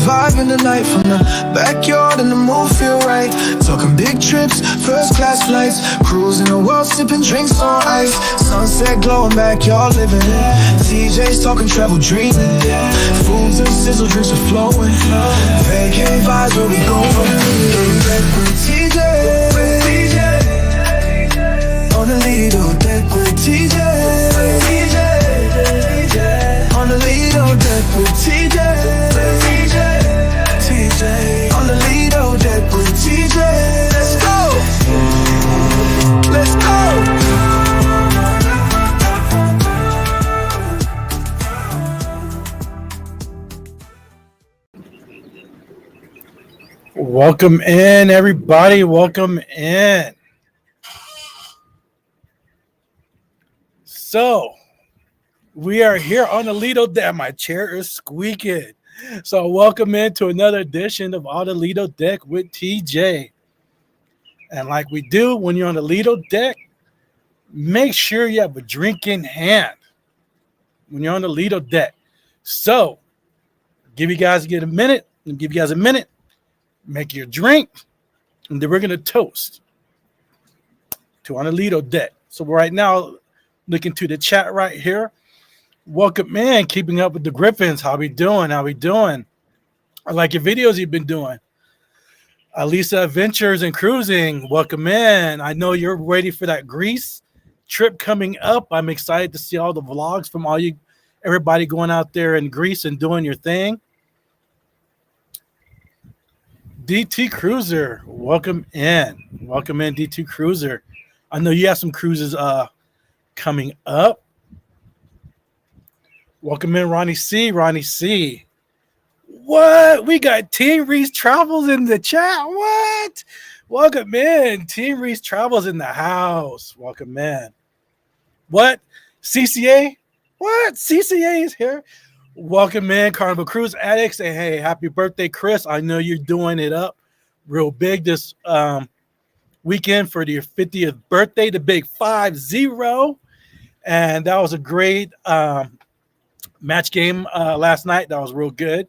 Vibing the night from the backyard and the mood feel right. Talking big trips, first class flights, cruising the world, sipping drinks on ice. Sunset glowing, backyard living. TJ's talking travel, dreaming. Foods and sizzle, drinks are flowing. Vacay vibes where we going. Lido Deck with TJ. On the Lido Deck with TJ. On the Lido Deck with TJ. On the Lido Deck with TJ. Let's go. Let's go. Welcome in, everybody. Welcome in. So, we are here on the Lido Deck. My chair is squeaking. So, welcome into another edition of On the Lido Deck with TJ. And like we do when you're on the Lido Deck, make sure you have a drink in hand when you're on the Lido Deck. So, give you guys a minute. Make your drink, and then we're going to toast to On the Lido Deck. So, right now, looking to the chat right here. Welcome, man. Keeping up with the Griffins. How we doing? I like your videos you've been doing. Lisa Adventures and Cruising. Welcome in. I know you're ready for that Greece trip coming up. I'm excited to see all the vlogs from everybody going out there in Greece and doing your thing. DT Cruiser, welcome in. Welcome in, DT Cruiser. I know you have some cruises coming up. Welcome in, Ronnie C. What? We got Team Reese Travels in the chat. What? Welcome in. Team Reese Travels in the house. Welcome in. What? CCA? What? CCA is here. Welcome in, Carnival Cruise Addicts. And hey, happy birthday, Chris. I know you're doing it up real big this weekend for your 50th birthday, the big 5-0. And that was a great match game last night. That was real good.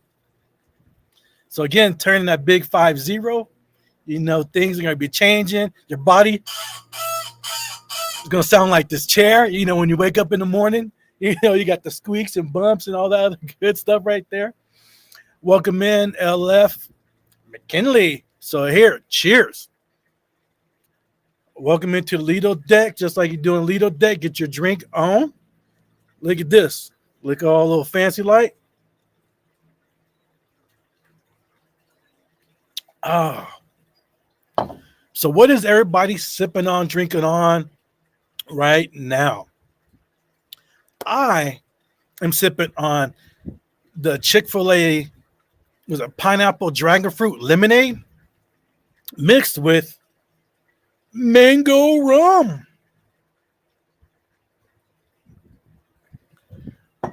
So again, turning that big 5-0, you know, things are going to be changing. Your body is going to sound like this chair, you know, when you wake up in the morning. You know, you got the squeaks and bumps and all that other good stuff right there. Welcome in, LF McKinley. So here, cheers. Welcome into Lido Deck. Just like you're doing Lido Deck, get your drink on. Look at this. Look at all little fancy light. So what is everybody sipping on, drinking on right now? I am sipping on the Chick-fil-A, was a pineapple dragon fruit lemonade mixed with mango rum.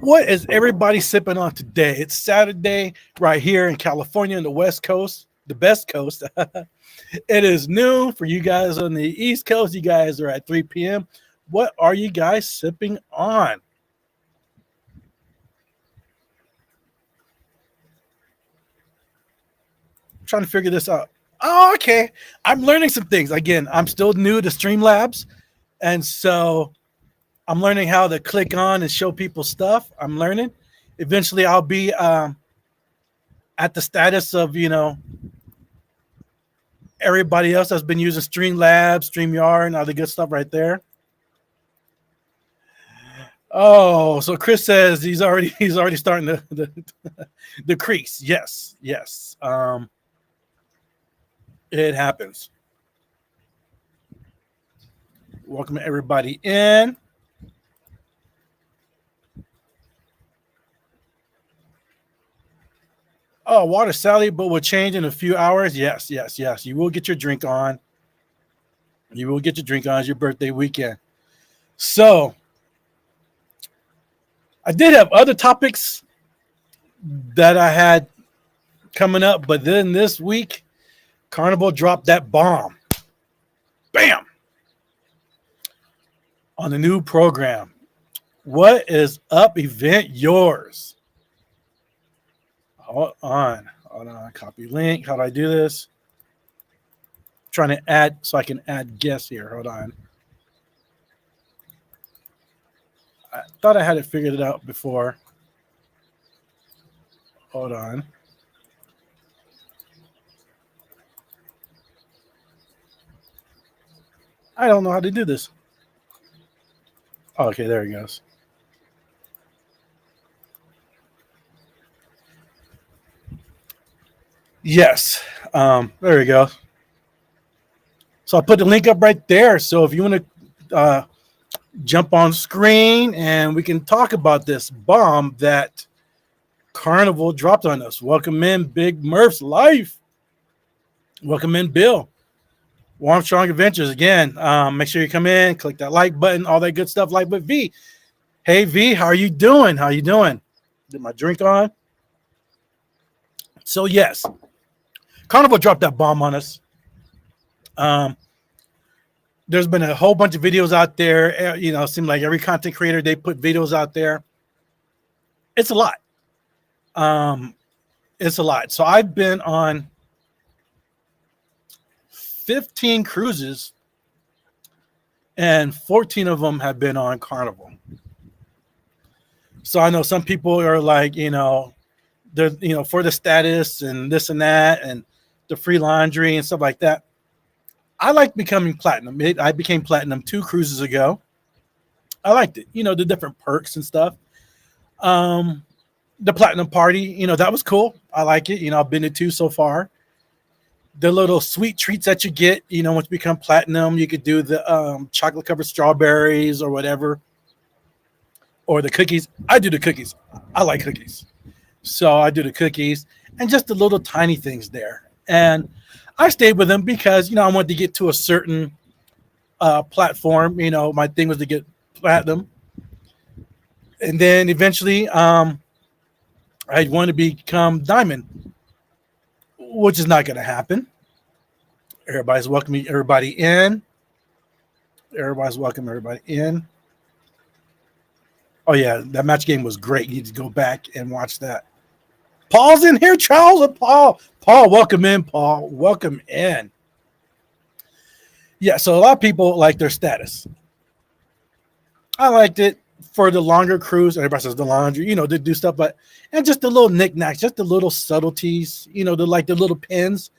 What is everybody sipping on today? It's Saturday right here in California on the West Coast, the best coast. It is noon for you guys on the East Coast. You guys are at 3 p.m. What are you guys sipping on? Trying to figure this out. Oh, okay. I'm learning some things. Again, I'm still new to Streamlabs, and so I'm learning how to click on and show people stuff. I'm learning. Eventually, I'll be at the status of, you know, everybody else that's been using Streamlabs, StreamYard, and all the good stuff right there. Oh, so Chris says he's already starting the crease. Yes. It happens. Welcome everybody in. Oh, water salad, but will change in a few hours. Yes. You will get your drink on. It's your birthday weekend. So I did have other topics that I had coming up, but then this week, Carnival dropped that bomb. Bam! On the new program. What is up, Event Yours? Hold on. Copy link. How do I do this? Trying to add so I can add guests here. Hold on. I thought I had it figured out before. Hold on. I don't know how to do this. Oh, okay, there he goes. Yes. There we go. So I put the link up right there. So if you want to jump on screen and we can talk about this bomb that Carnival dropped on us. Welcome in, Big Murph's Life. Welcome in, Bill. Warm Strong Adventures again. Make sure you come in, click that like button, all that good stuff. Like with V. Hey V, how are you doing? How you doing? Did my drink on? So yes, Carnival dropped that bomb on us. There's been a whole bunch of videos out there. You know, it seems like every content creator, they put videos out there. It's a lot. It's a lot. So I've been on 15 cruises and 14 of them have been on Carnival. So I know some people are like, you know, they're, you know, for the status and this and that and the free laundry and stuff like that. I like becoming platinum. I became platinum 2 cruises ago. I liked it, you know, the different perks and stuff. The platinum party, you know, that was cool. I like it. You know, I've been to 2 so far. The little sweet treats that you get, you know, once you become platinum, you could do the chocolate covered strawberries or whatever, or the cookies. I do the cookies. I like cookies. So I do the cookies and just the little tiny things there. And I stayed with them because, you know, I wanted to get to a certain platform. You know, my thing was to get platinum. And then eventually I want to become diamond, which is not going to happen. Everybody's welcoming everybody in. Everybody's welcoming everybody in. Oh, yeah, that match game was great. You need to go back and watch that. Paul's in here, Charles and Paul. Paul, welcome in, Paul. Welcome in. Yeah, so a lot of people like their status. I liked it for the longer cruise. Everybody says the laundry, you know, they do stuff, but and just the little knickknacks, just the little subtleties, you know, the like the little pins.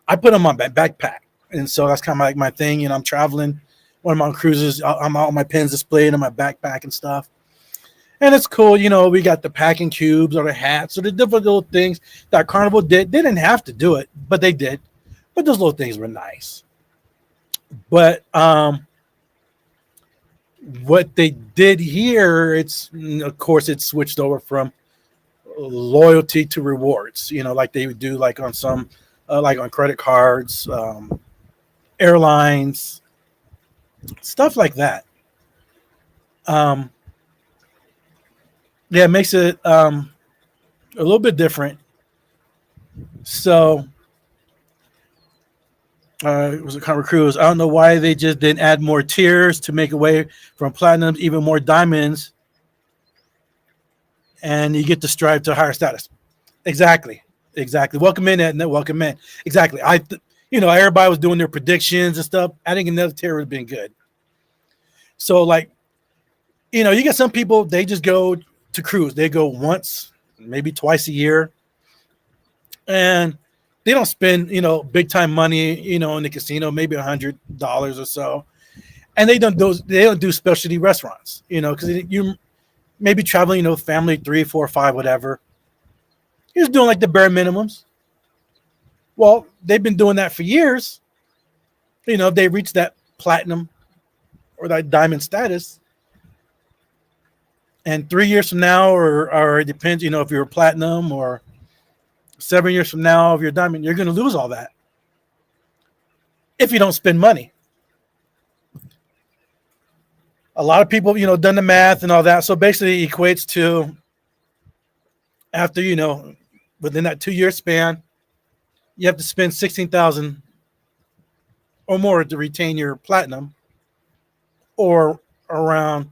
I put them on my backpack. And so that's kind of like my thing. You know, I'm traveling when I'm on cruises. I'm out my pins displayed in my backpack and stuff. And it's cool, you know, we got the packing cubes or the hats or the different little things that Carnival did. They didn't have to do it, but they did. But those little things were nice. But what they did here, it's, of course, it's switched over from loyalty to rewards, you know, like they would do like on some, like on credit cards, airlines, stuff like that. Yeah, it makes it a little bit different. So it was a Carnival Cruise. I don't know why they just didn't add more tiers to make away from platinums, even more diamonds, and you get to strive to a higher status. Exactly. Welcome in, Edna. Welcome in. Exactly. You know, everybody was doing their predictions and stuff. Adding another tier would have been good. So, like, you know, you get some people, they just go to cruise. They go once, maybe twice a year, and they don't spend, you know, big time money, you know, in the casino, maybe $100 or so, and they don't do specialty restaurants, you know, because you maybe traveling, you know, family 3, 4, 5, whatever. You're just doing like the bare minimums. Well, they've been doing that for years. You know, if they reach that platinum or that diamond status, and 3 years from now, or it depends, you know, if you're a platinum, or 7 years from now, if you're a diamond, you're going to lose all that if you don't spend money. A lot of people, you know, done the math and all that. So basically it equates to, after, you know, within that 2-year span, you have to spend $16,000 or more to retain your platinum, or around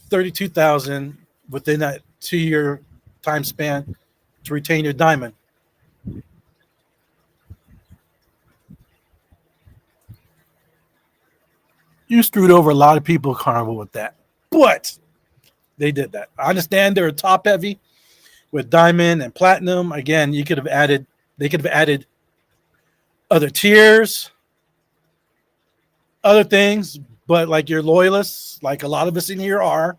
$32,000 within that 2-year time span to retain your diamond. You screwed over a lot of people, Carnival, with that. But they did that. I understand they're top heavy with diamond and platinum. Again, they could have added other tiers, other things, but like your loyalists, like a lot of us in here are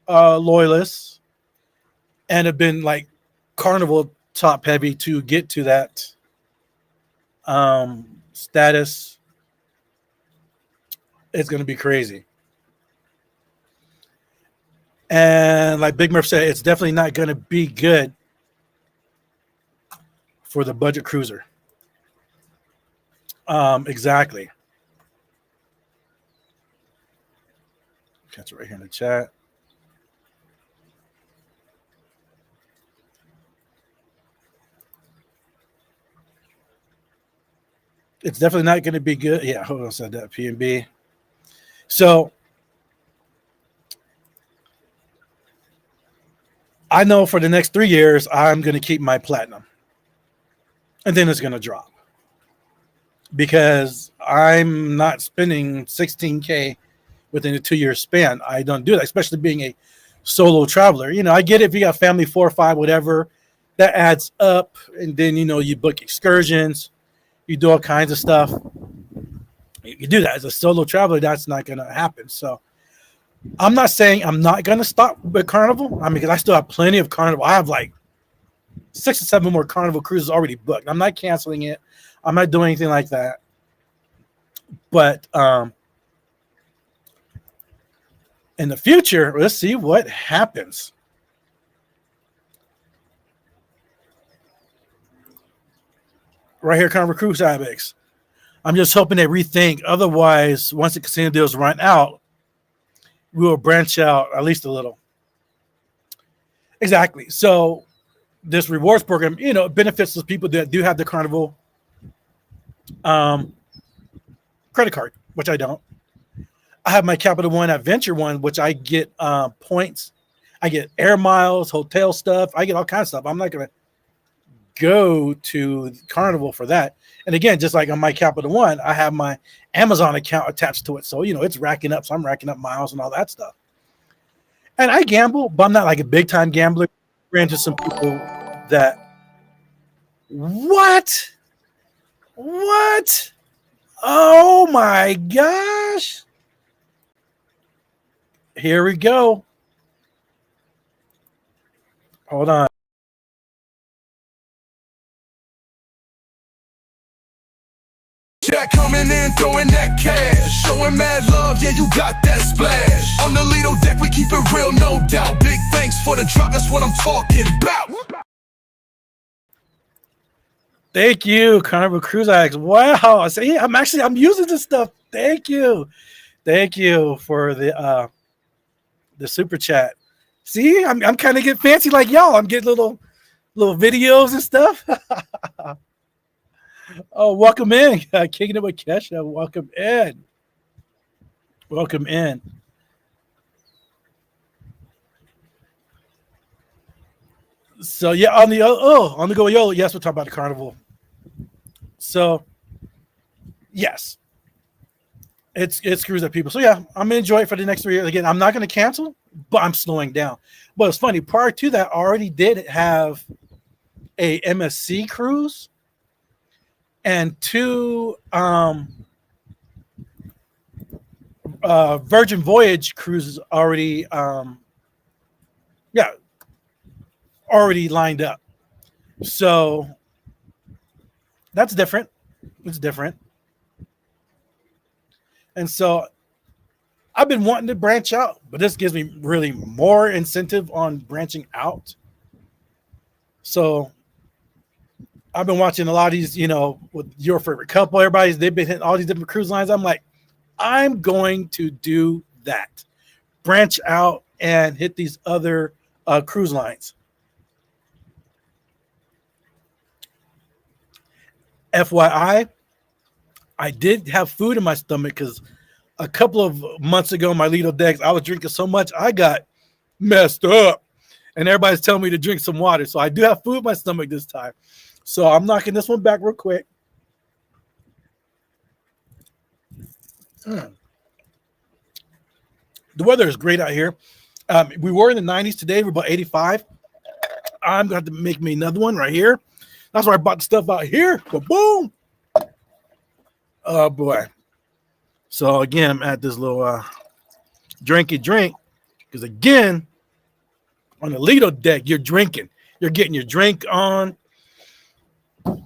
loyalists, and have been like Carnival top heavy to get to that status. It's going to be crazy. And like Big Murph said, it's definitely not going to be good for the budget cruiser. Exactly. Catch it right here in the chat. It's definitely not going to be good. Yeah, hold on, said that PNB. So I know for the next 3 years, I'm going to keep my platinum. And then it's going to drop. Because I'm not spending $16K within a 2-year span. I don't do that, especially being a solo traveler. You know, I get it if you got family, 4 or 5, whatever, that adds up. And then, you know, you book excursions, you do all kinds of stuff. You do that as a solo traveler, that's not going to happen. So I'm not saying I'm not going to stop with Carnival. I mean, because I still have plenty of Carnival. I have like 6 or 7 more Carnival cruises already booked. I'm not canceling it. I'm not doing anything like that. But in the future, let's see what happens. Right here, Carnival Cruise Ibex. I'm just hoping they rethink. Otherwise, once the casino deals run out, we will branch out at least a little. Exactly. So this rewards program, you know, benefits those people that do have the Carnival credit card, which I don't. I have my Capital One Adventure one, which I get points. I get air miles, hotel stuff. I get all kinds of stuff. I'm not going to go to Carnival for that. And again, just like on my Capital One, I have my Amazon account attached to it. So, you know, it's racking up. So I'm racking up miles and all that stuff. And I gamble, but I'm not like a big time gambler. Ran into some people that, what? Oh my gosh. Here we go. Hold on. Jack coming in, throwing that cash, showing mad love, yeah, you got that splash. On the Lido deck, we keep it real, no doubt. Big thanks for the drop, that's what I'm talking about. Thank you, Carnival Cruise Lines. Wow. See, I'm using this stuff. Thank you for the super chat. See, I'm kind of getting fancy like y'all. I'm getting little videos and stuff. Oh, welcome in, kicking it with Kesha. Welcome in. So yeah, on the go YOLO. Yes, we'll talk about the Carnival. So yes, it screws up people. So yeah, I'm gonna enjoy it for the next 3 years. Again, I'm not gonna cancel, but I'm slowing down. But it's funny. Prior to that, I already did have a MSC cruise and 2 Virgin Voyage cruises already already lined up. So that's different. It's different. And so I've been wanting to branch out, but this gives me really more incentive on branching out. So I've been watching a lot of these, you know, with your favorite couple, they've been hitting all these different cruise lines. I'm like, I'm going to do that. Branch out and hit these other cruise lines. FYI, I did have food in my stomach because a couple of months ago, my Lido Decks, I was drinking so much, I got messed up. And everybody's telling me to drink some water. So I do have food in my stomach this time. So I'm knocking this one back real quick. The weather is great out here. We were in the 90s today. We're about 85. I'm going to have to make me another one right here. That's why I bought the stuff out here. Boom. Oh, boy. So, again, I'm at this little drinky drink. Because, again, on the Lido deck, you're drinking. You're getting your drink on.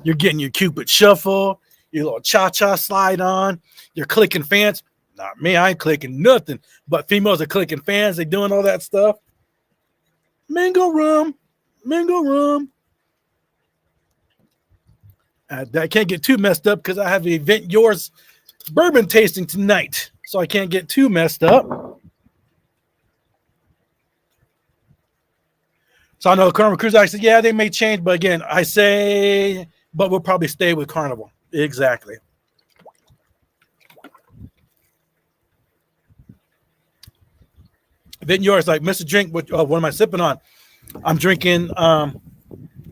You're getting your Cupid shuffle. Your little cha-cha slide on. You're clicking fans. Not me. I ain't clicking nothing. But females are clicking fans. They doing all that stuff. Mango rum. Mango rum. I can't get too messed up because I have the Event Yours bourbon tasting tonight. So I can't get too messed up. So I know Carnival Cruise Lines said, yeah, they may change. But again, I say, but we'll probably stay with Carnival. Exactly. Event Yours, like Mr. Drink, what am I sipping on? I'm drinking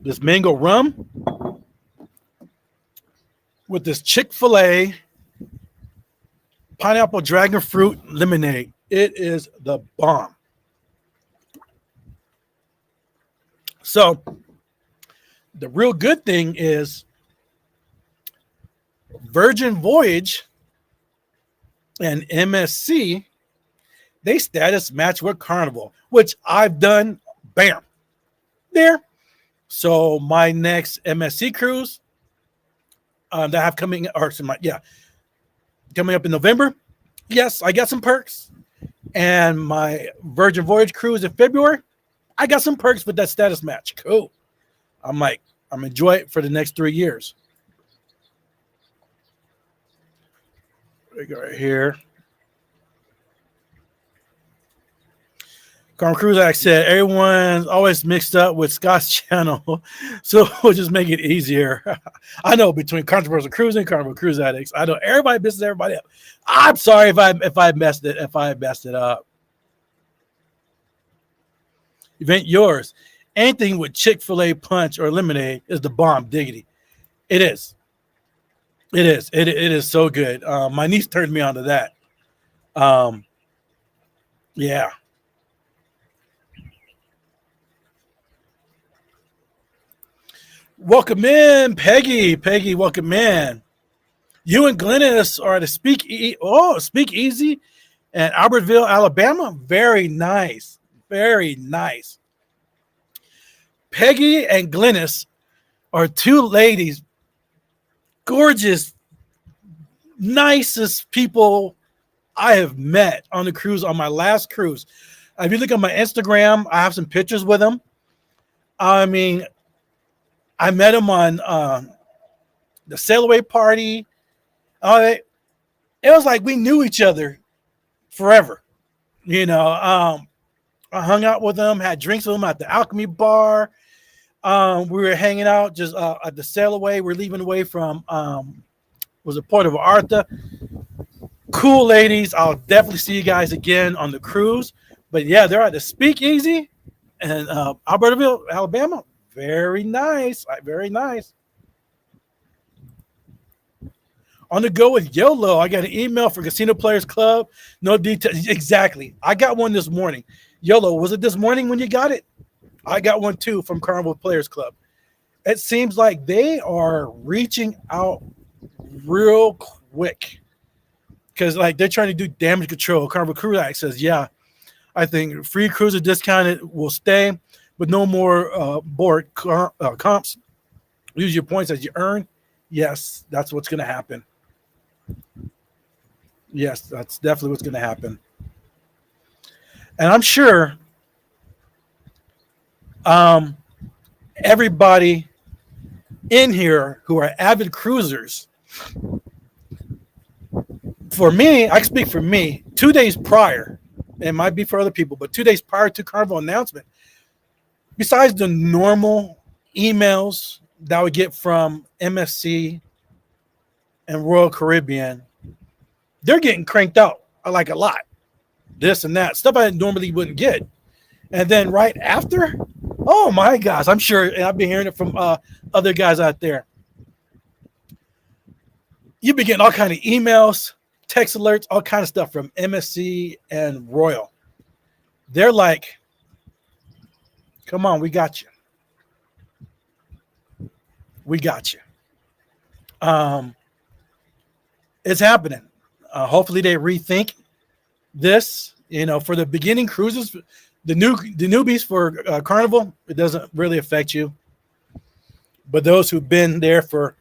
this mango rum with this Chick-fil-A pineapple dragon fruit lemonade. It is the bomb. So the real good thing is Virgin Voyage and MSC, they status match with Carnival, which I've done. Bam. There. So my next MSC cruise that I have coming, coming up in November. Yes, I got some perks. And my Virgin Voyage cruise in February, I got some perks with that status match. Cool. I'm enjoy it for the next 3 years. We go right here. Carnival Cruise Lines said everyone's always mixed up with Scott's channel, so we'll just make it easier. I know between Carnival Cruising, Carnival Cruise Addicts, I know everybody misses everybody up. I'm sorry if I messed it up. Event Yours. Anything with Chick-fil-A punch or lemonade is the bomb. Diggity. It is. It is. It is so good. My niece turned me on to that. Yeah. Welcome in, Peggy. Peggy, welcome in. You and Glennis are at a Speakeasy in Albertville, Alabama. Very nice. Very nice. Peggy and Glennis are two ladies, gorgeous, nicest people I have met on the cruise, on my last cruise. If you look at my Instagram, I have some pictures with them. I mean, I met them on the sail away party. It was like we knew each other forever. You know, I hung out with them, had drinks with them at the Alchemy Bar. We were hanging out just at the sail away. We're leaving away from was it Port of Arthur. Cool ladies. I'll definitely see you guys again on the cruise. But yeah, they're at the Speakeasy in Albertville, Alabama. Very nice. Very nice. On the go with YOLO. I got an email for Casino Players Club. No details. Exactly. I got one this morning. YOLO, was it this morning when you got it? I got one too from Carnival Players Club. It seems like they are reaching out real quick because like they're trying to do damage control. Carnival Cruise Lines says, yeah, I think free cruiser discounted will stay, but no more board comps. Use your points as you earn. Yes, that's what's going to happen. Yes, that's definitely what's going to happen. And I'm sure everybody in here who are avid cruisers, for me, I speak for me, 2 days prior, it might be for other people, but 2 days prior to Carnival announcement, besides the normal emails that I would get from MSC and Royal Caribbean, they're getting cranked out like a lot. This and that, stuff I normally wouldn't get. And then right after, oh my gosh, I'm sure, and I've been hearing it from other guys out there. You've been getting all kind of emails, text alerts, all kind of stuff from MSC and Royal. they're like, come on, we got you. We got you. It's happening. Hopefully they rethink this. For the beginning cruises, the newbies for Carnival, it doesn't really affect you. But those who've been there for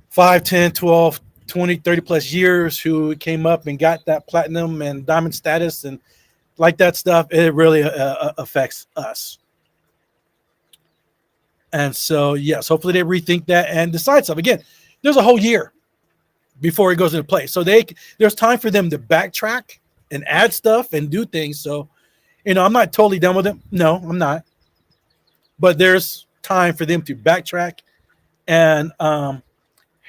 5, 10, 12, 20, 30 plus years, who came up and got that platinum and diamond status and like that stuff, it really affects us. And so, yes, hopefully they rethink that and decide something. Again, there's a whole year before it goes into place. So there's time for them to backtrack and add stuff and do things. So, I'm not totally done with it. No, I'm not. But there's time for them to backtrack and,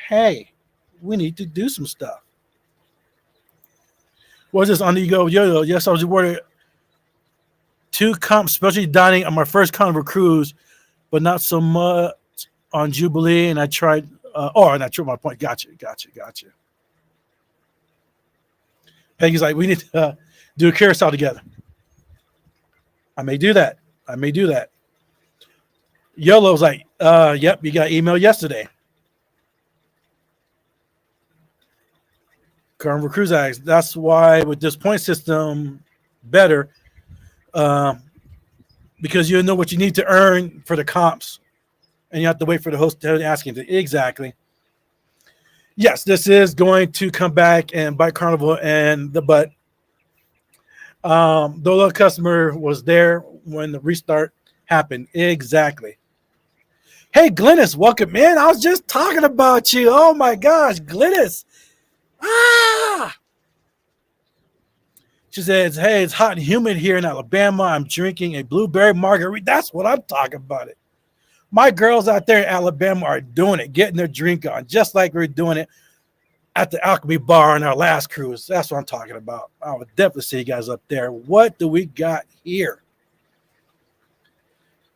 hey, we need to do some stuff. What's this on the go? Yo, yes, I was awarded 2 comp specialty dining on my first Carnival cruise, but not so much on Jubilee. And I tried, and I tried my point. Gotcha. Peggy's like, we need to do a carousel together. I may do that. Yolo's like, yep, you got email yesterday. Carnival Cruise Lines. That's why with this point system better, because you know what you need to earn for the comps, and you have to wait for the host to ask you. Exactly. Yes, this is going to come back and bite Carnival in the butt. The little customer was there when the restart happened. Exactly. Hey, Glennis, welcome in. I was just talking about you. Oh, my gosh, Glennis. She says, hey, it's hot and humid here in Alabama. I'm drinking a blueberry margarita. That's what I'm talking about. It. My girls out there in Alabama are doing it, getting their drink on, just like we're doing it at the Alchemy Bar on our last cruise. That's what I'm talking about. I would definitely see you guys up there. What do we got here?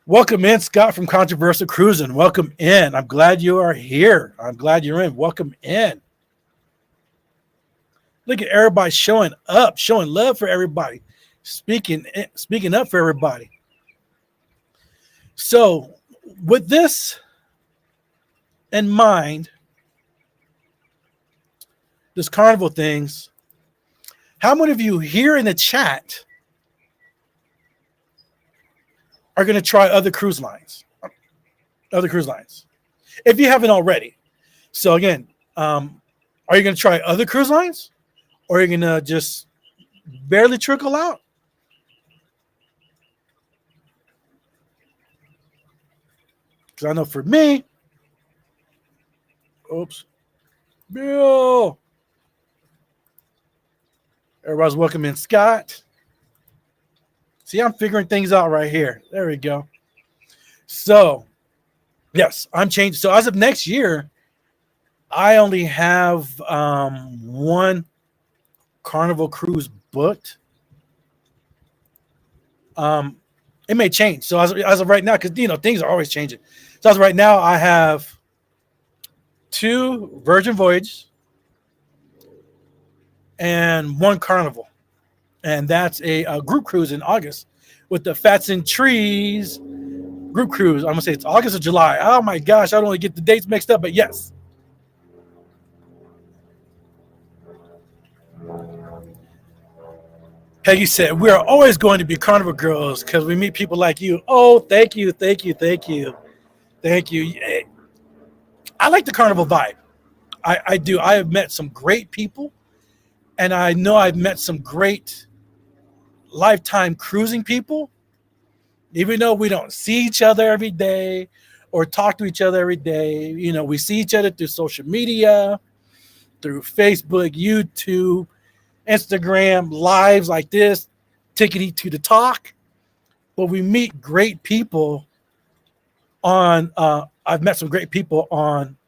Welcome in, Scott from Controversial Cruising. Welcome in. I'm glad you are here. I'm glad you're in. Welcome in. Look at everybody showing up, showing love for everybody, speaking up for everybody. So with this in mind, this Carnival things, how many of you here in the chat are going to try other cruise lines? If you haven't already. So again, are you going to try other cruise lines? Or are you going to just barely trickle out? Because I know for me, Bill. Everybody's welcoming Scott. See, I'm figuring things out right here. There we go. So, yes, I'm changing. So as of next year, I only have one Carnival cruise booked. It may change. So as of right now, because things are always changing. So as of right now, I have 2 Virgin Voyages and 1 Carnival, and that's a group cruise in August with the Fats and Trees group cruise. I'm gonna say it's August or July. Oh my gosh, I don't want to get the dates mixed up, but yes. Peggy said, we are always going to be Carnival girls because we meet people like you. Oh, thank you. I like the Carnival vibe. I do. I have met some great people, and I know I've met some great lifetime cruising people, even though we don't see each other every day or talk to each other every day. We see each other through social media, through Facebook, YouTube, Instagram, lives like this, tickety to the talk. But we meet great people on, I've met some great people on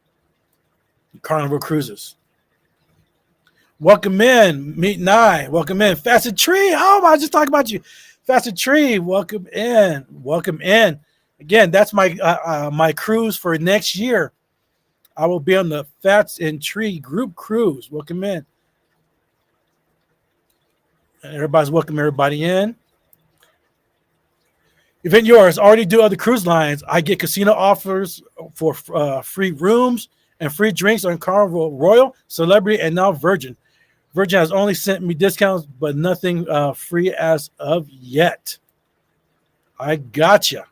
Carnival Cruises. Welcome in, Meet Nye. Welcome in, Facet Tree. Oh, I was just talking about you. Facet Tree, welcome in. Again, that's my my cruise for next year. I will be on the Fats and Tree group cruise. Welcome in. Everybody's welcome everybody in. Event yours already do other cruise lines. I get casino offers for free rooms and free drinks on Carnival Royal, Celebrity, and now Virgin. Virgin has only sent me discounts, but nothing free as of yet. I gotcha.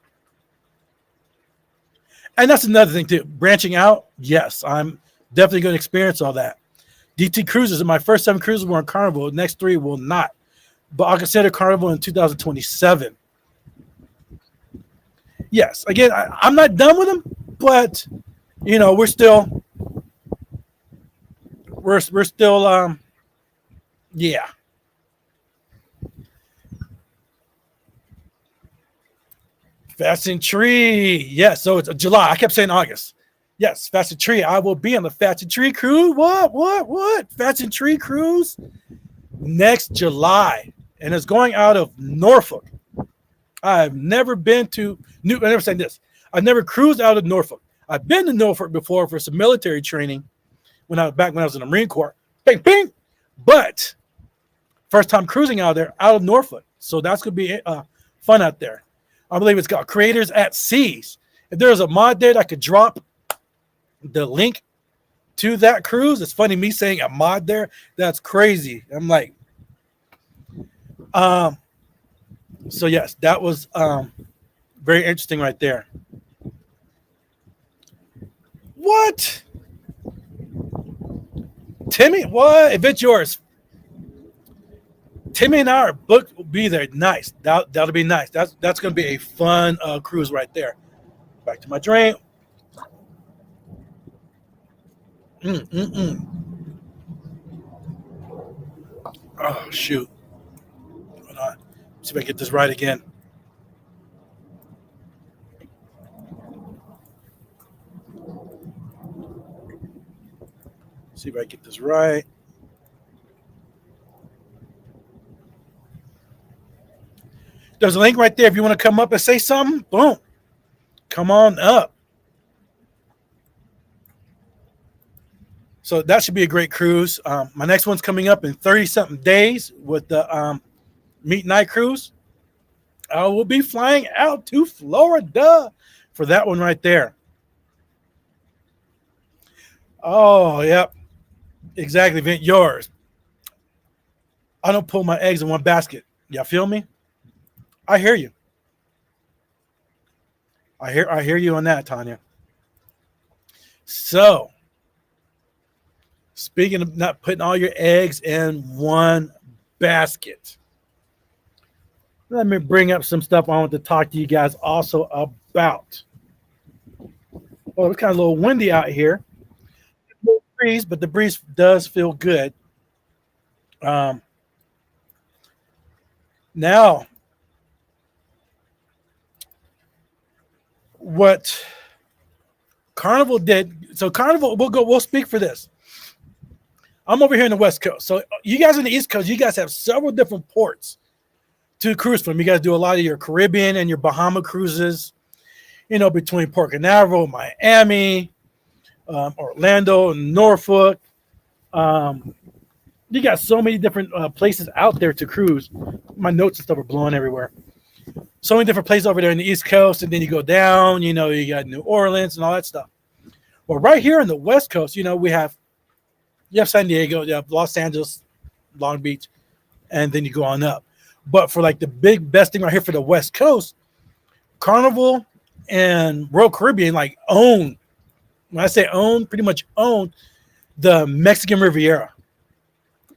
And that's another thing too. Branching out, yes, I'm definitely going to experience all that. DT Cruises, my first 7 cruises were on Carnival. The next 3 will not. But I'll consider Carnival in 2027. Yes, again, I'm not done with them, but you know, we're still yeah. Fashion Tree. Yes, so it's July. I kept saying August. Yes, Fashion Tree. I will be on the Fashion Tree cruise. What? Fashion Tree cruise next July. And it's going out of Norfolk. I've never been to I never said this. I've never cruised out of Norfolk. I've been to Norfolk before for some military training when I was in the Marine Corps. Bing, bing. But first time cruising out of Norfolk. So that's going to be fun out there. I believe it's called Creators at Seas. If there's a mod there that could drop the link to that cruise, it's funny me saying a mod there. That's crazy. I'm like, so yes, that was very interesting right there. What? Timmy, what? If it's yours, Timmy and I are booked. Will be there. Nice. That'll be nice. That's going to be a fun cruise right there. Back to my drink. Oh shoot. Hold on. See if I get this right again. See if I get this right. There's a link right there. If you want to come up and say something, boom. Come on up. So that should be a great cruise. My next one's coming up in 30-something days with the Meet Night Cruise. I will be flying out to Florida for that one right there. Oh, yep. Exactly, Vint. Yours. I don't pull my eggs in one basket. Y'all feel me? I hear you. I hear you on that, Tanya. So, speaking of not putting all your eggs in one basket, let me bring up some stuff I want to talk to you guys also about. Well, it's kind of a little windy out here. No breeze, but the breeze does feel good. Now, what Carnival did, so Carnival, we'll speak for this. I'm over here in the West Coast. So you guys on the East Coast, you guys have several different ports to cruise from. You guys do a lot of your Caribbean and your Bahama cruises, you know, between Port Canaveral, Miami, Orlando, and Norfolk. You got so many different places out there to cruise. My notes and stuff are blowing everywhere. So many different places over there in the East Coast, and then you go down, you know, you got New Orleans and all that stuff. Well, right here in the West Coast, you know, you have San Diego, you have Los Angeles, Long Beach, and then you go on up. But for like the best thing right here for the West Coast, Carnival and Royal Caribbean like own, when I say own, pretty much own the Mexican Riviera.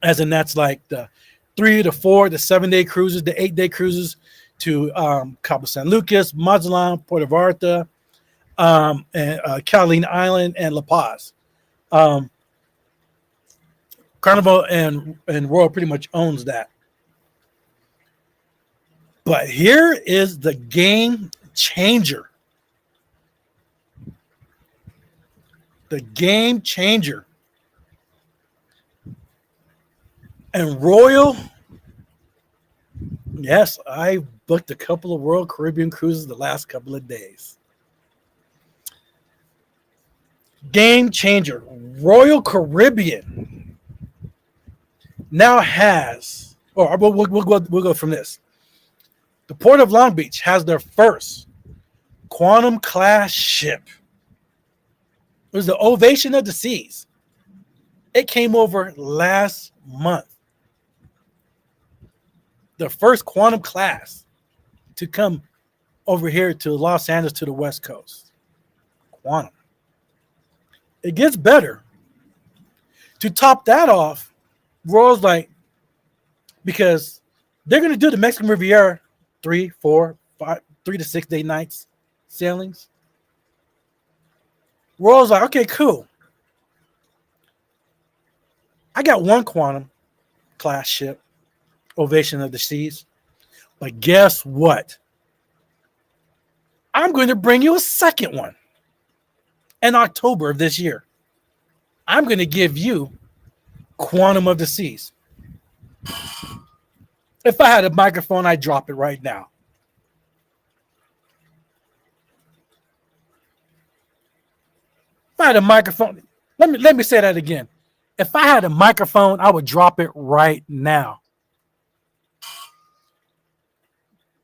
As in that's like the 3 to 4 to 7 day cruises, the 8 day cruises to Cabo San Lucas, Mazatlan, Puerto Vallarta, and Catalina Island and La Paz. Carnival and Royal pretty much owns that. But here is the game changer. The game changer. And Royal, yes, I booked a couple of Royal Caribbean cruises the last couple of days. Game changer. Royal Caribbean now has, or we'll go from this. The Port of Long Beach has their first Quantum class ship. It was the Ovation of the Seas. It came over last month. The first Quantum class to come over here to Los Angeles to the West Coast. Quantum. It gets better. To top that off, Royal's like, because they're going to do the Mexican Riviera 3 to 6 day nights sailings. Royal's like, okay, cool. I got one Quantum class ship, Ovation of the Seas. But guess what? I'm going to bring you a second one in October of this year. I'm going to give you Quantum of the Seas. If I had a microphone, I'd drop it right now. If I had a microphone, let me say that again. If I had a microphone, I would drop it right now.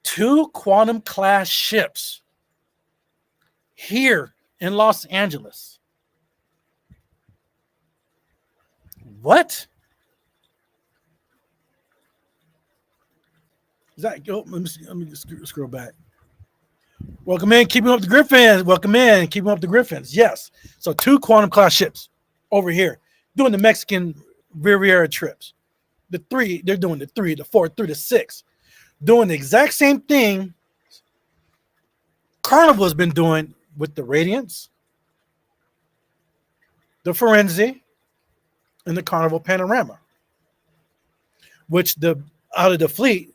2 Quantum class ships here in Los Angeles. What? Is that? Oh, let me just scroll back. Welcome in, keeping up the Griffins. Welcome in, keeping up the Griffins. Yes. So 2 Quantum class ships over here doing the Mexican Riviera trips. The 3, they're doing the 3, the 4, through the 6, doing the exact same thing Carnival has been doing with the Radiance, the Forenzi, and the Carnival Panorama. Which out of the fleet,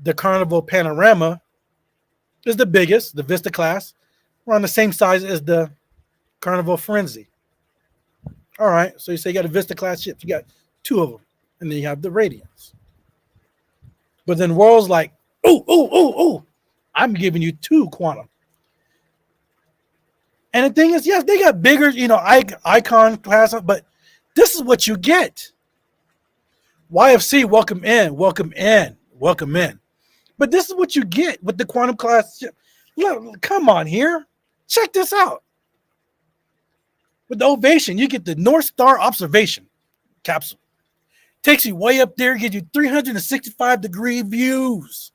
the Carnival Panorama is the biggest, the Vista class. We're on the same size as the Carnival Forenzi. All right, so you say you got a Vista class ship. You got 2 of them, and then you have the Radiance. But then Royal's like, ooh, I'm giving you 2 Quantum. And the thing is, yes, they got bigger, icon class, but this is what you get. YFC, welcome in, welcome in, welcome in. But this is what you get with the Quantum class ship. Look, come on here. Check this out. With the Ovation, you get the North Star Observation capsule. Takes you way up there, gives you 365-degree views.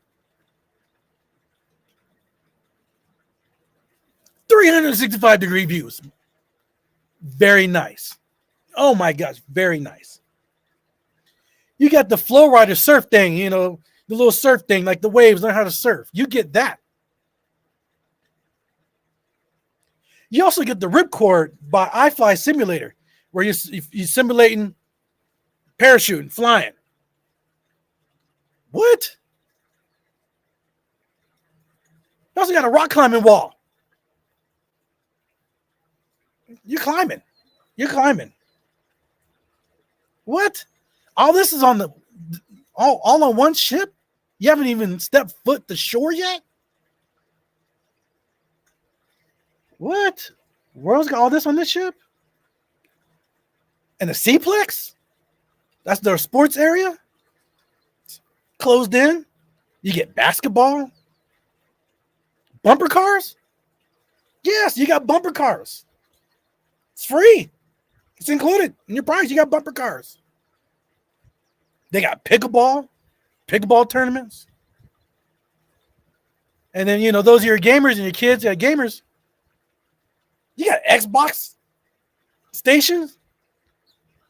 365-degree views. Very nice. Oh my gosh, very nice. You got the Flow Rider surf thing, the little surf thing, like the waves, learn how to surf. You get that. You also get the Ripcord by iFly Simulator, where you're simulating parachuting, flying. What? You also got a rock climbing wall. You're climbing. What? All this is on all on one ship? You haven't even stepped foot to shore yet? What? World's got all this on this ship? And the Seaplex? That's their sports area? It's closed in? You get basketball? Bumper cars? Yes, you got bumper cars. It's free. It's included in your price. You got bumper cars. They got pickleball tournaments. And then, those are your gamers and your kids got gamers. You got Xbox stations,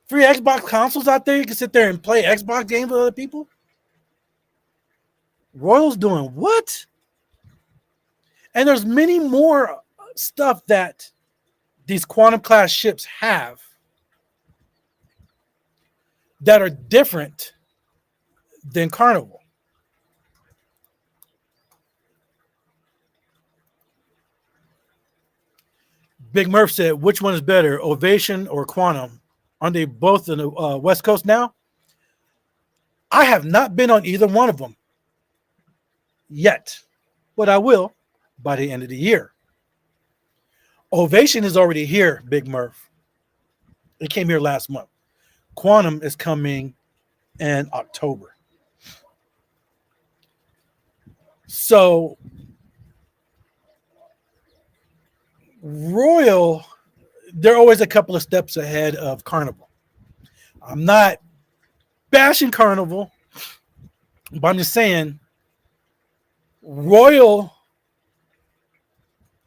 free Xbox consoles out there. You can sit there and play Xbox games with other people. Royal's doing what? And there's many more stuff that these Quantum class ships have that are different than Carnival. Big Murph said, which one is better, Ovation or Quantum? Aren't they both in the West Coast now? I have not been on either one of them yet, but I will by the end of the year. Ovation is already here, Big Murph. It came here last month. Quantum is coming in October. So Royal, they're always a couple of steps ahead of Carnival. I'm not bashing Carnival, but I'm just saying Royal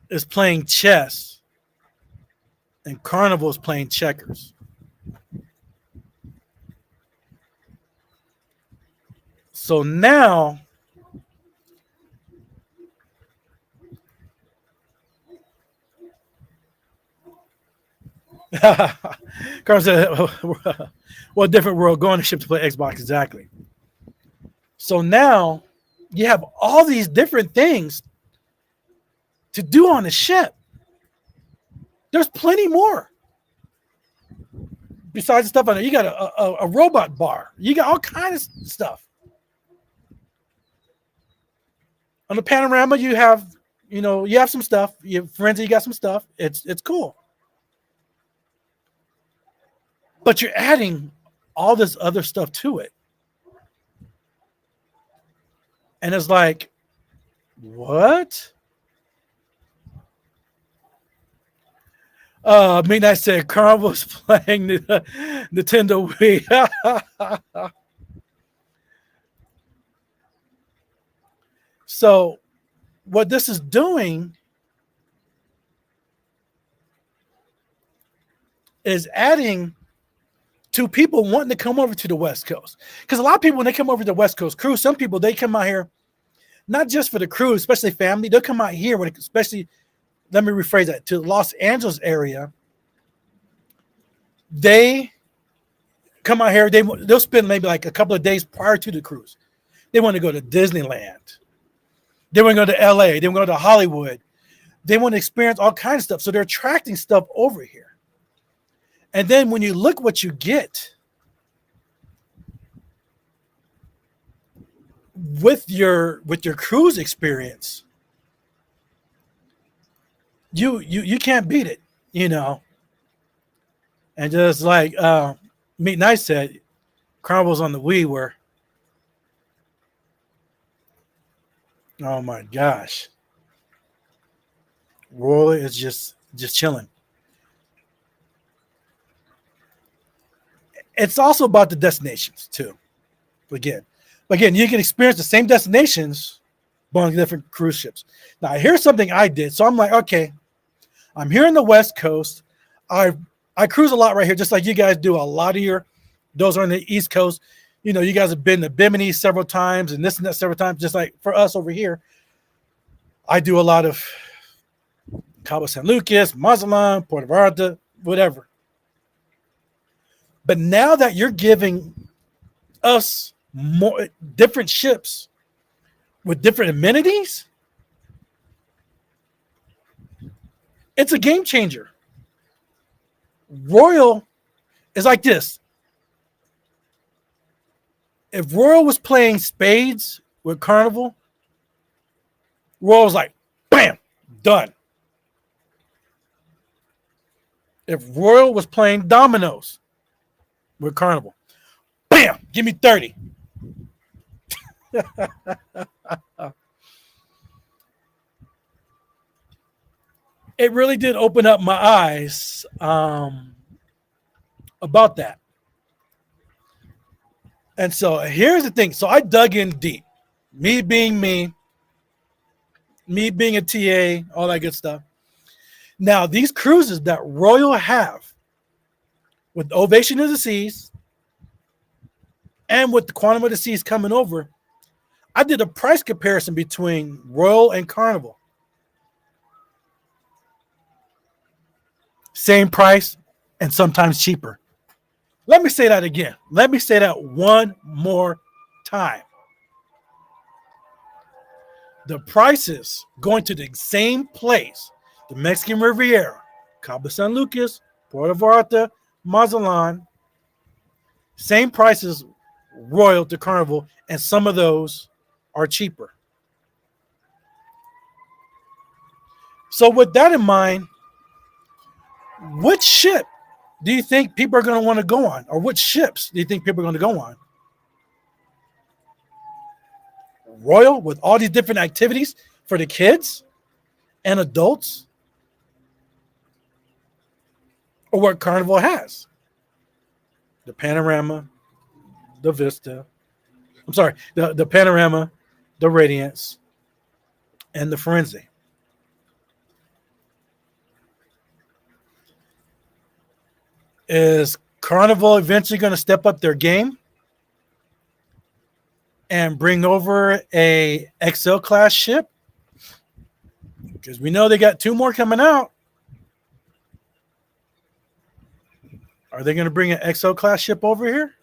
is playing chess and Carnival is playing checkers. So now Carl said, "What different world going to ship to play Xbox exactly?" So now you have all these different things to do on the ship. There's plenty more besides the stuff on there. You got a robot bar. You got all kinds of stuff on the panorama. You have some stuff. You have friends. You got some stuff. It's cool. But you're adding all this other stuff to it. And it's like, what? Midnight said Carl was playing the Nintendo Wii. So what this is doing is adding to people wanting to come over to the West Coast. Because a lot of people, when they come over to the West Coast cruise, some people, they come out here, not just for the cruise, especially family. They'll come out here, especially, let me rephrase that, to the Los Angeles area. They come out here, they'll spend maybe like a couple of days prior to the cruise. They want to go to Disneyland. They want to go to LA. They want to go to Hollywood. They want to experience all kinds of stuff. So they're attracting stuff over here. And then when you look what you get with your cruise experience, you can't beat it, And just like Meet Nice said, Carnival's on the Wii where, oh my gosh, Royal is just chilling. It's also about the destinations too. Again, you can experience the same destinations but on different cruise ships. Now, here's something I did. So I'm like, okay, I'm here on the West Coast. I cruise a lot right here, just like you guys do. A lot of those are on the East Coast. You guys have been to Bimini several times and this and that several times. Just like for us over here, I do a lot of Cabo San Lucas, Mazatlan, Puerto Vallarta, whatever. But now that you're giving us more different ships with different amenities, it's a game changer. Royal is like this. If Royal was playing spades with Carnival, Royal was like, bam, done. If Royal was playing dominoes with Carnival, bam, give me 30. It really did open up my eyes about that. And so here's the thing. So I dug in deep. Me being me being a TA, all that good stuff. Now, these cruises that Royal have with Ovation of the Seas and with the Quantum of the Seas coming over, I did a price comparison between Royal and Carnival. Same price and sometimes cheaper. Let me say that again. Let me say that one more time. The prices going to the same place, the Mexican Riviera, Cabo San Lucas, Puerto Vallarta, Mazatlan, same prices Royal to Carnival, and some of those are cheaper. So with that in mind, which ship do you think people are going to want to go on? Or which ships do you think people are going to go on? Royal with all these different activities for the kids and adults, or what Carnival has. The Panorama, the Vista, I'm sorry, the Panorama, the Radiance, and the Frenzy. Is Carnival eventually going to step up their game and bring over a XL class ship? Because we know they got 2 more coming out. Are they going to bring an XL class ship over here?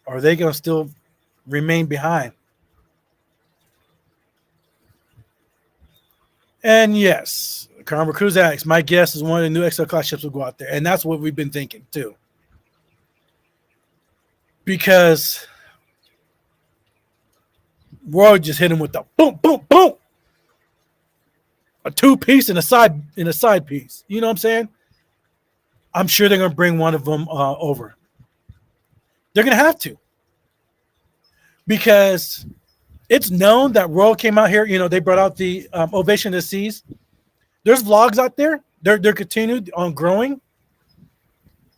Or are they going to still remain behind? And yes, Carnival Cruise Lines, my guess is one of the new XL class ships will go out there. And that's what we've been thinking too. Because Roy just hit him with the boom, boom, boom. A 2-piece and a side piece. You know what I'm saying? I'm sure they're going to bring one of them over. They're going to have to. Because it's known that Royal came out here. You know, they brought out the Ovation of the Seas. There's vlogs out there. They're continued on growing.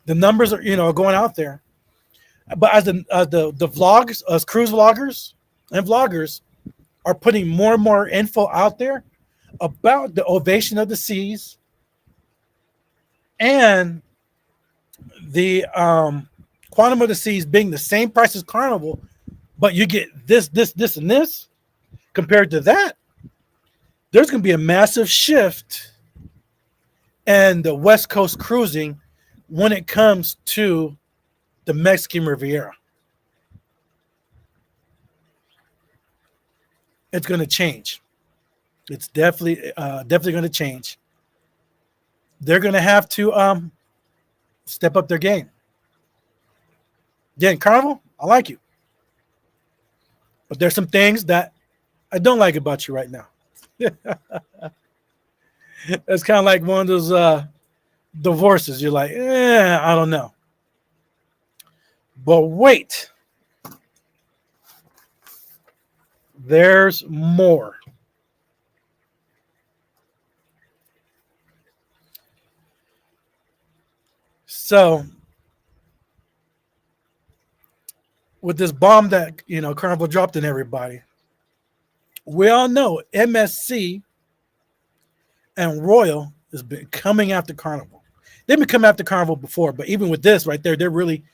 The numbers are, going out there. But as the vlogs, as cruise vloggers and vloggers are putting more and more info out there about the Ovation of the Seas and the Quantum of the Seas being the same price as Carnival, but you get this, and this. Compared to that, there's going to be a massive shift in the West Coast cruising when it comes to the Mexican Riviera. It's going to change. It's definitely going to change. They're going to have to step up their game. Again, Carnival, I like you. But there's some things that I don't like about you right now. It's kind of like one of those divorces. You're like, I don't know. But wait. There's more. So, with this bomb that, Carnival dropped in everybody, we all know MSC and Royal has been coming after Carnival. They've been coming after Carnival before, but even with this right there, they're really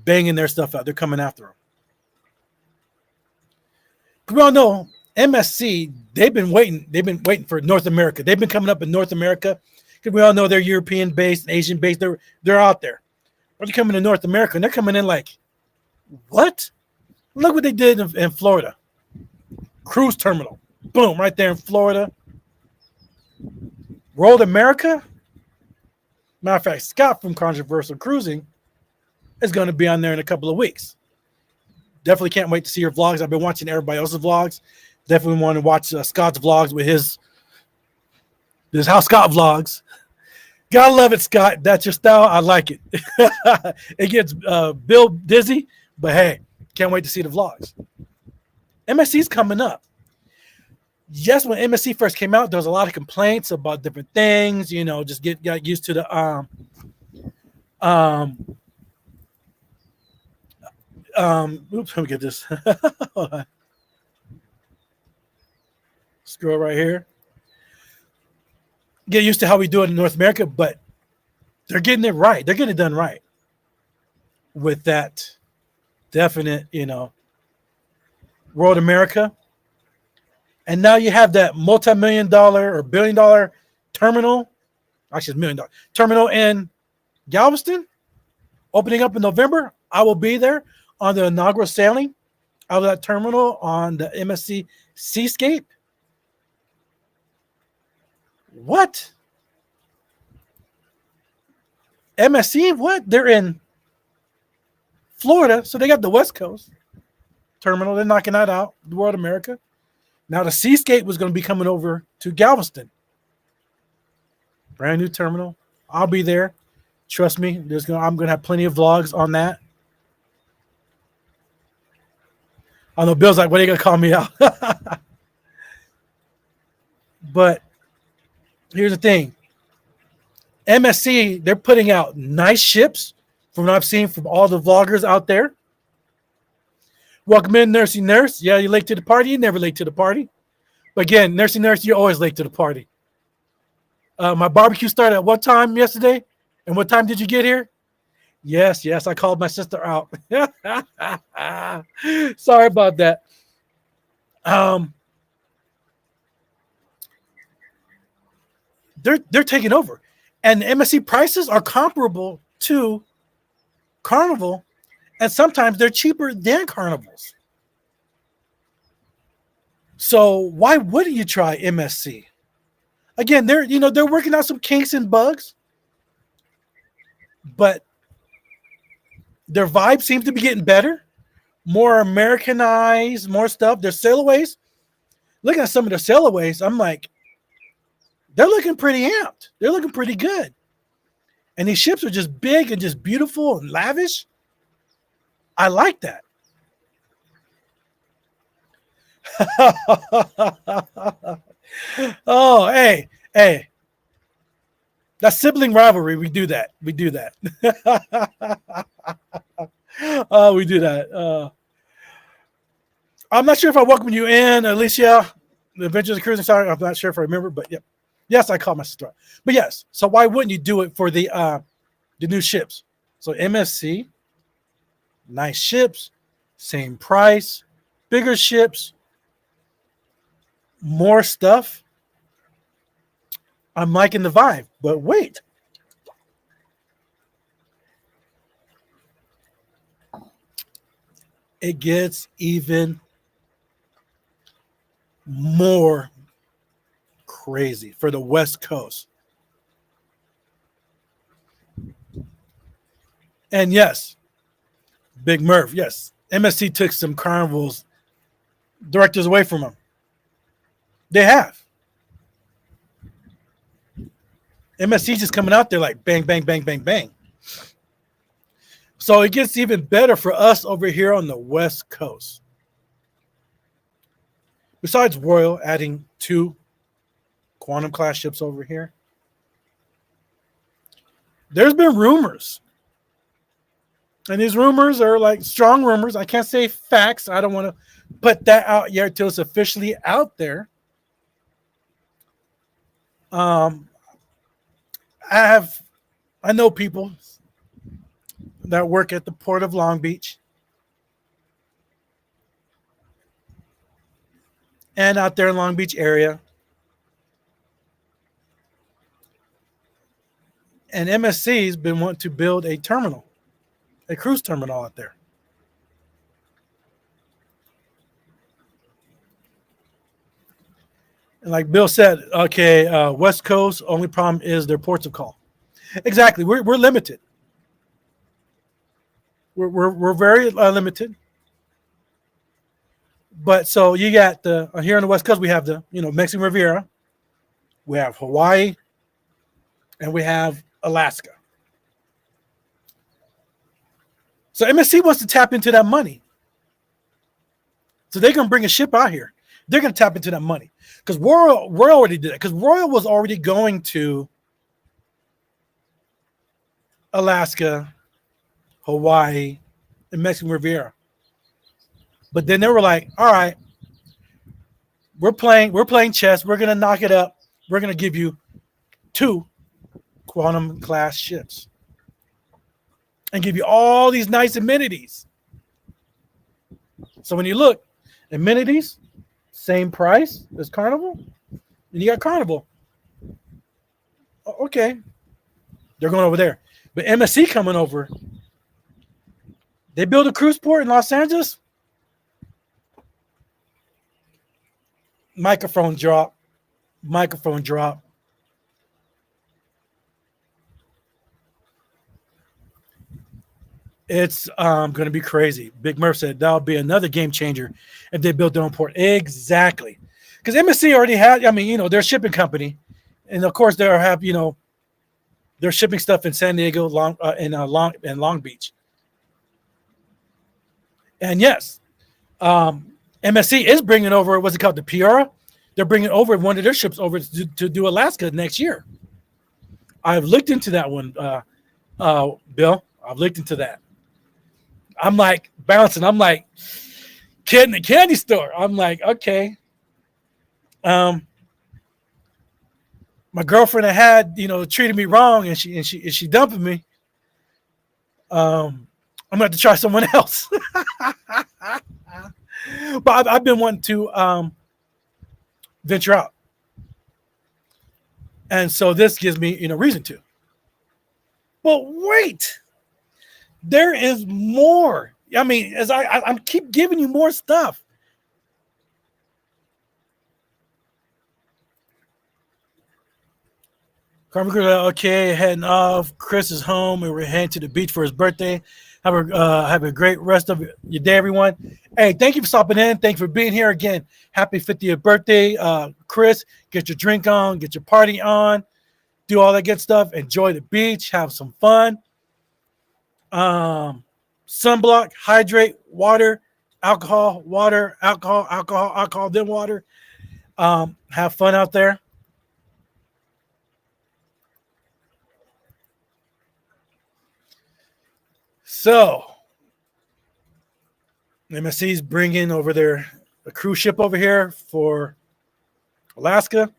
banging their stuff out. They're coming after them. We all know MSC, they've been waiting for North America. They've been coming up in North America because we all know they're European based and Asian based. They're out there. But they're coming to North America and they're coming in like, what? Look what they did in Florida. Cruise terminal. Boom, right there in Florida. World America. Matter of fact, Scott from Controversial Cruising is going to be on there in a couple of weeks. Definitely can't wait to see your vlogs. I've been watching everybody else's vlogs. Definitely want to watch Scott's vlogs with his How Scott Vlogs. Gotta love it, Scott. That's your style. I like it. It gets Bill dizzy, but hey, can't wait to see the vlogs. MSC's coming up. Yes, when MSC first came out, there was a lot of complaints about different things. Just got used to the oops, let me get this. Hold on. Scroll right here. Get used to how we do it in North America, but they're getting it right. They're getting it done right with that definite, World America. And now you have that multi-million-dollar or billion-dollar terminal, actually $1 million terminal in Galveston, opening up in November. I will be there on the inaugural sailing out of that terminal on the MSC Seascape. What? MSC? What? They're in Florida, so they got the West Coast terminal. They're knocking that out, the World America. Now the Seascape was going to be coming over to Galveston. Brand new terminal. I'll be there. Trust me, I'm going to have plenty of vlogs on that. I know Bill's like, what are you going to call me out? But here's the thing. MSC, they're putting out nice ships from what I've seen from all the vloggers out there. Welcome in, Nursey Nurse. Yeah, you're late to the party. You're never late to the party. But again, Nursey Nurse, you're always late to the party. My barbecue started at what time yesterday? And what time did you get here? Yes, I called my sister out. Sorry about that. They're taking over. And the MSC prices are comparable to Carnival, and sometimes they're cheaper than Carnival's. So why wouldn't you try MSC? Again, they're working out some kinks and bugs, but their vibe seems to be getting better, more Americanized, more stuff. Their sailaways, looking at some of their sailaways, I'm like, they're looking pretty amped. They're looking pretty good. And these ships are just big and just beautiful and lavish. I like that. Oh, hey. That's sibling rivalry. We do that. Oh, we do that. I'm not sure if I welcome you in, Alicia. The Adventures of Cruising. Sorry, I'm not sure if I remember, but yeah. Yes, I call my sister. But yes, so why wouldn't you do it for the new ships? So MSC, nice ships, same price, bigger ships, more stuff. I'm liking the vibe, but wait. It gets even more crazy for the West Coast. And yes, Big Murph, yes, MSC took some Carnival's directors away from them. They have. MSC just coming out there like bang, bang, bang, bang, bang. So it gets even better for us over here on the West Coast. Besides Royal adding 2 Quantum class ships over here, there's been rumors. And these rumors are like strong rumors. I can't say facts. I don't want to put that out yet until it's officially out there. I know people that work at the Port of Long Beach and out there in Long Beach area. And MSC has been wanting to build a terminal, a cruise terminal out there. And like Bill said, okay, West Coast, only problem is their ports of call. Exactly. We're limited. We're very limited. But so you got the here on the West Coast, we have the Mexican Riviera, we have Hawaii, and we have Alaska. So MSC wants to tap into that money. So they're going to bring a ship out here. They're going to tap into that money because Royal already did it. Because Royal was already going to Alaska, Hawaii, and Mexican Riviera. But then they were like, all right, we're playing chess. We're going to knock it up. We're going to give you 2 Quantum class ships and give you all these nice amenities. So when you look, amenities, same price as Carnival, and you got Carnival. Okay, they're going over there. But MSC coming over. They build a cruise port in Los Angeles. Microphone drop. It's going to be crazy. Big Murph said that'll be another game changer if they build their own port. Exactly. Because MSC already had, their shipping company. And, of course, they'll have, they're shipping stuff in San Diego, Long Beach. And, yes, MSC is bringing over, what's it called, the Piara? They're bringing over one of their ships over to do Alaska next year. I've looked into that one, Bill. I've looked into that. I'm like bouncing. I'm like, kid in the candy store. I'm like, okay. My girlfriend had, treated me wrong, and she dumping me. I'm gonna have to try someone else. But I've been wanting to venture out, and so this gives me reason to. But wait, there is more. I mean, as I keep giving you more stuff. Carnival Cruise Lines, okay, heading off. Chris is home, and we're heading to the beach for his birthday. Have a great rest of your day, everyone. Hey, thank you for stopping in. Thank you for being here again. Happy 50th birthday, Chris. Get your drink on, get your party on, do all that good stuff. Enjoy the beach, have some fun. Sunblock, hydrate, water, alcohol, then water. Have fun out there. So, MSC's bringing over a cruise ship over here for Alaska.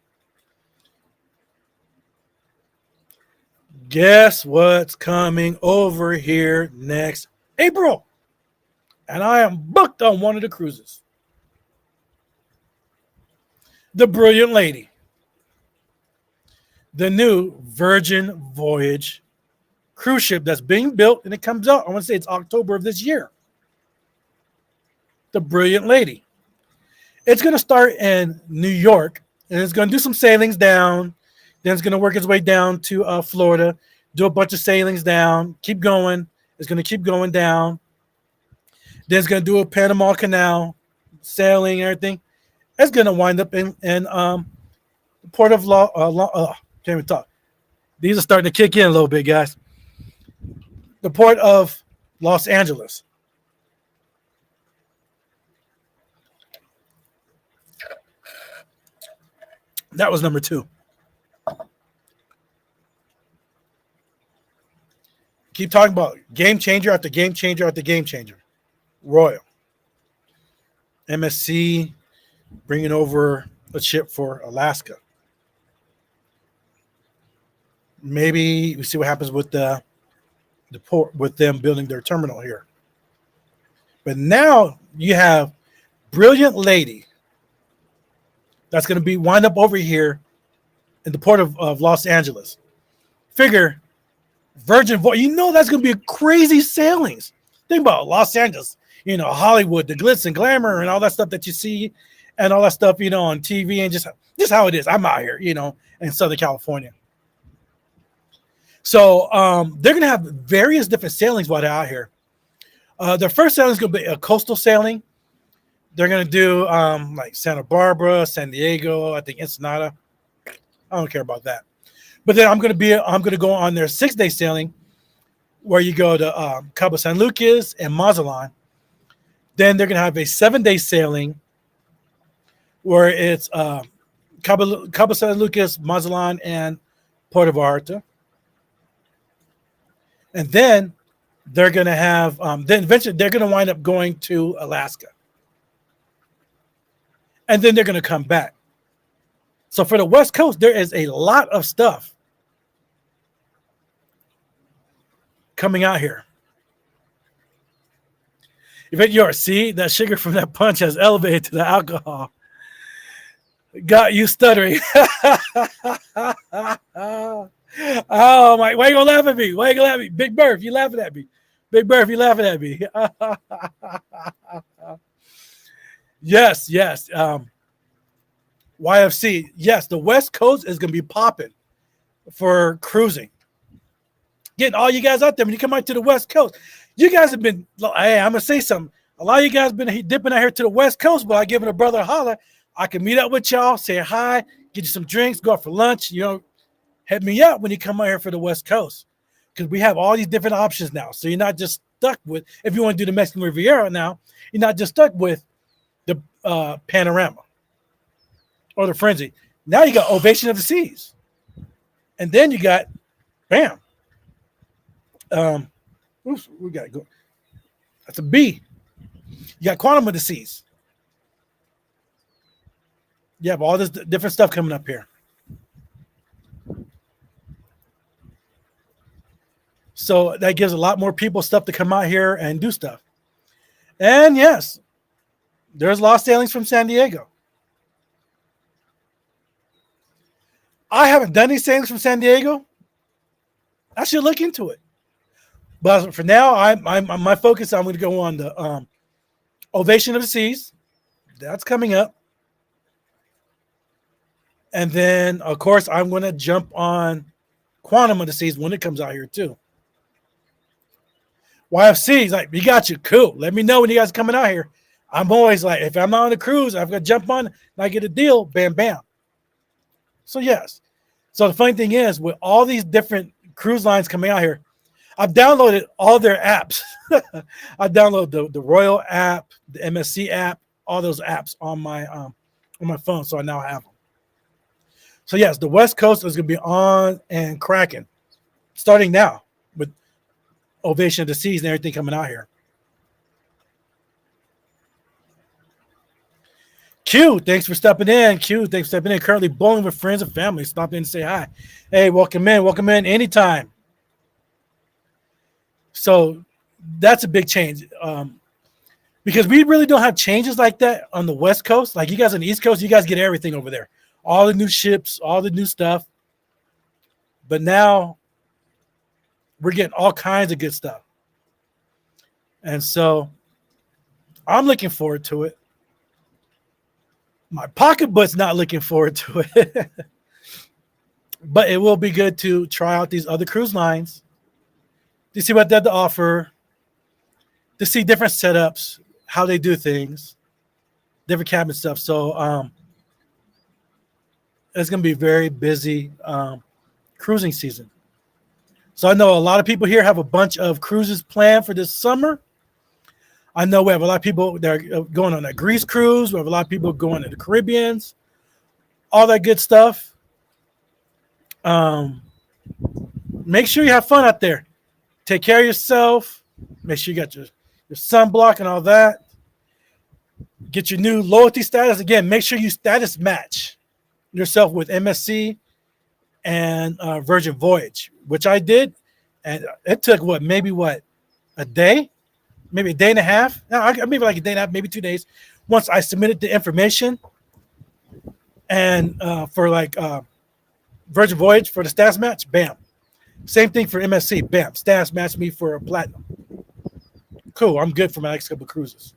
Guess what's coming over here next April? And I am booked on one of the cruises. The Brilliant Lady. The new Virgin Voyage cruise ship that's being built, and it comes out, I want to say it's October of this year. The Brilliant Lady. It's going to start in New York, and it's going to do some sailings down. Then it's going to work its way down to Florida, do a bunch of sailings down, keep going. It's going to keep going down. Then it's going to do a Panama Canal, sailing, everything. It's going to wind up in the Port of can't even talk. These are starting to kick in a little bit, guys. The Port of Los Angeles. That was number 2. Keep talking about game changer after game changer after game changer. Royal. MSC bringing over a ship for Alaska. Maybe we see what happens with the port, with them building their terminal here. But now you have Brilliant Lady that's going to be wind up over here in the port of Los Angeles. Figure Virgin Voyage, that's going to be crazy sailings. Think about Los Angeles, Hollywood, the glitz and glamour and all that stuff that you see and all that stuff, on TV, and just how it is. I'm out here, in Southern California. So they're going to have various different sailings while they're out here. Their first sailing is going to be a coastal sailing. They're going to do like Santa Barbara, San Diego, I think Ensenada. I don't care about that. But then I'm going to go on their 6-day sailing where you go to Cabo San Lucas and Mazatlan. Then they're going to have a 7-day sailing where it's Cabo San Lucas, Mazatlan, and Puerto Vallarta. And then they're going to have, then eventually they're going to wind up going to Alaska. And then they're going to come back. So for the West Coast, there is a lot of stuff coming out here. If you're see that sugar from that punch has elevated to the alcohol. Got you stuttering. Oh my! Why you gonna laugh at me? Why you gonna laugh at me? Big Bird, you laughing at me? Big Bird, you laughing at me? Yes. YFC. Yes, the West Coast is gonna be popping for cruising. Getting all you guys out there when you come out to the West Coast. You guys have been. Hey, I'm gonna say something. A lot of you guys have been dipping out here to the West Coast, but I giving a brother a holler. I can meet up with y'all, say hi, get you some drinks, go out for lunch. Hit me up when you come out here for the West Coast, because we have all these different options now. So you're not just stuck with, if you want to do the Mexican Riviera now, you're not just stuck with the Panorama or the Frenzy. Now you got Ovation of the Seas. And then you got, bam. Oops, we got to go. That's a B. You got Quantum of the Seas. You have all this different stuff coming up here. So that gives a lot more people stuff to come out here and do stuff. And yes, there's lost sailings from San Diego. I haven't done any sailings from San Diego. I should look into it. But for now, I'm my focus. I'm going to go on the Ovation of the Seas. That's coming up. And then, of course, I'm going to jump on Quantum of the Seas when it comes out here, too. YFC's like, we got you. Cool. Let me know when you guys are coming out here. I'm always like, if I'm not on the cruise, I've got to jump on and I get a deal. Bam, bam. So, yes. So, the funny thing is, with all these different cruise lines coming out here, I've downloaded all their apps. I downloaded the Royal app, the MSC app, all those apps on my phone. So, I now have them. So, yes, the West Coast is going to be on and cracking starting now with Ovation of the Seas and everything coming out here. Q, thanks for stepping in. Q, thanks for stepping in. Currently bowling with friends and family. Stop in and say hi. Hey, welcome in. Welcome in anytime. So that's a big change because we really don't have changes like that on the West Coast. Like you guys on the East Coast, you guys get everything over there. All the new ships, all the new stuff. But now we're getting all kinds of good stuff. And so I'm looking forward to it. My pocketbook's not looking forward to it. But it will be good to try out these other cruise lines, to see what they have to offer, to see different setups, how they do things, different cabin stuff. So it's going to be very busy cruising season. So I know a lot of people here have a bunch of cruises planned for this summer. I know we have a lot of people that are going on a Greece cruise. We have a lot of people going to the Caribbeans, all that good stuff. Make sure you have fun out there. Take care of yourself. Make sure you got your sunblock and all that. Get your new loyalty status. Again, make sure you status match yourself with MSC and Virgin Voyage, which I did. And it took maybe a day? Maybe a day and a half? No, maybe like a day and a half, maybe 2 days. Once I submitted the information and for Virgin Voyage for the status match, bam. Same thing for MSC, bam. Status match me for a platinum. Cool, I'm good for my next couple of cruises.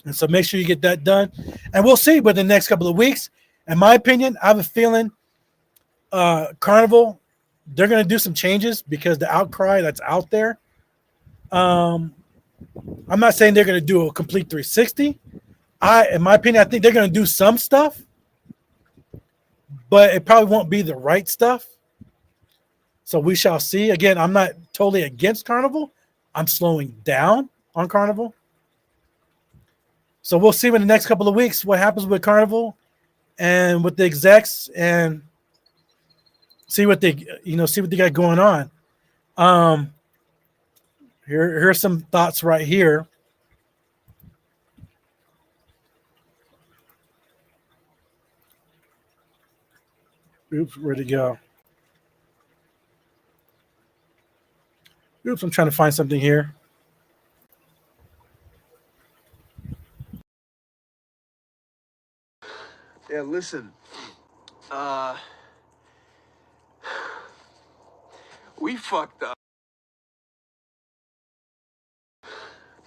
And so make sure you get that done. And we'll see within the next couple of weeks. In my opinion, I have a feeling Carnival, they're going to do some changes because the outcry that's out there. I'm not saying they're going to do a complete 360. In my opinion, I think they're going to do some stuff, but it probably won't be the right stuff. So we shall see. Again, I'm not totally against Carnival. I'm slowing down on Carnival. So we'll see in the next couple of weeks what happens with Carnival and with the execs and see what they got going on. Here's some thoughts right here. Oops, where'd it go? Oops, I'm trying to find something here. Yeah, listen. We fucked up.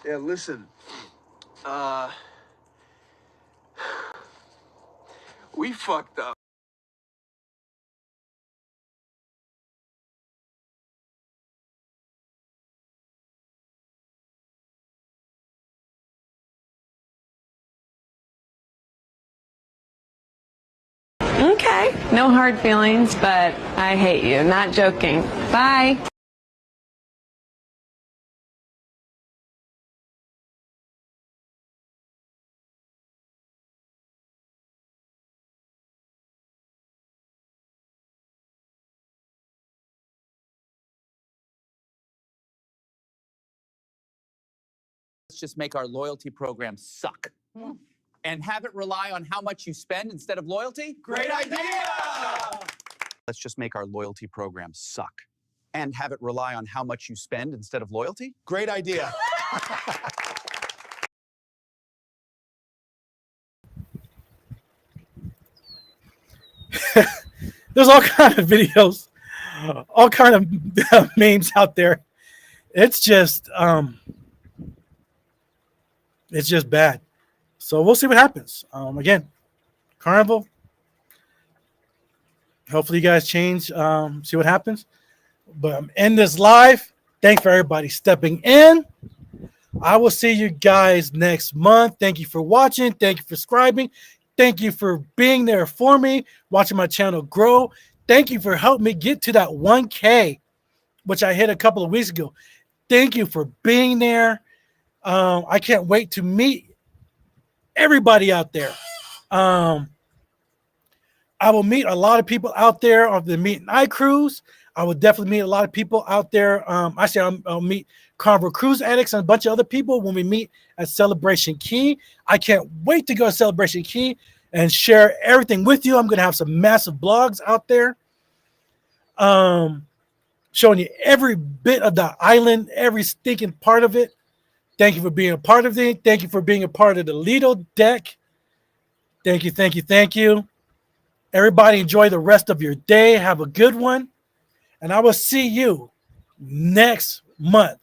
Yeah, listen. We fucked up. Okay, no hard feelings, but I hate you. Not joking. Bye. just make our loyalty program suck. And have it rely on how much you spend instead of loyalty? Great idea! Let's just make our loyalty program suck. And have it rely on how much you spend instead of loyalty? Great idea. There's all kind of videos, all kind of memes out there. It's just bad. So we'll see what happens. Again, Carnival. Hopefully you guys change. See what happens. But I'm in this live. Thanks for everybody stepping in. I will see you guys next month. Thank you for watching. Thank you for subscribing. Thank you for being there for me, watching my channel grow. Thank you for helping me get to that 1K, which I hit a couple of weeks ago. Thank you for being there. I can't wait to meet everybody out there. I will meet a lot of people out there on the Meet and I Cruise. I will definitely meet a lot of people out there. I'll meet Carnival Cruise Addicts and a bunch of other people when we meet at Celebration Key. I can't wait to go to Celebration Key and share everything with you. I'm going to have some massive blogs out there showing you every bit of the island, every stinking part of it. Thank you for being a part of it. Thank you for being a part of the Lido Deck. Thank you, thank you, thank you. Everybody enjoy the rest of your day. Have a good one. And I will see you next month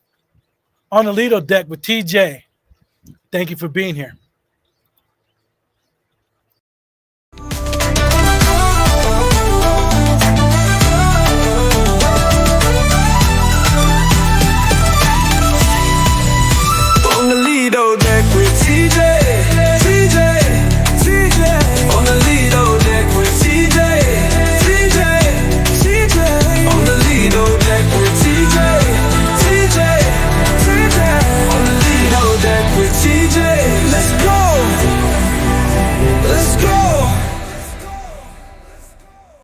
on the Lido Deck with TJ. Thank you for being here.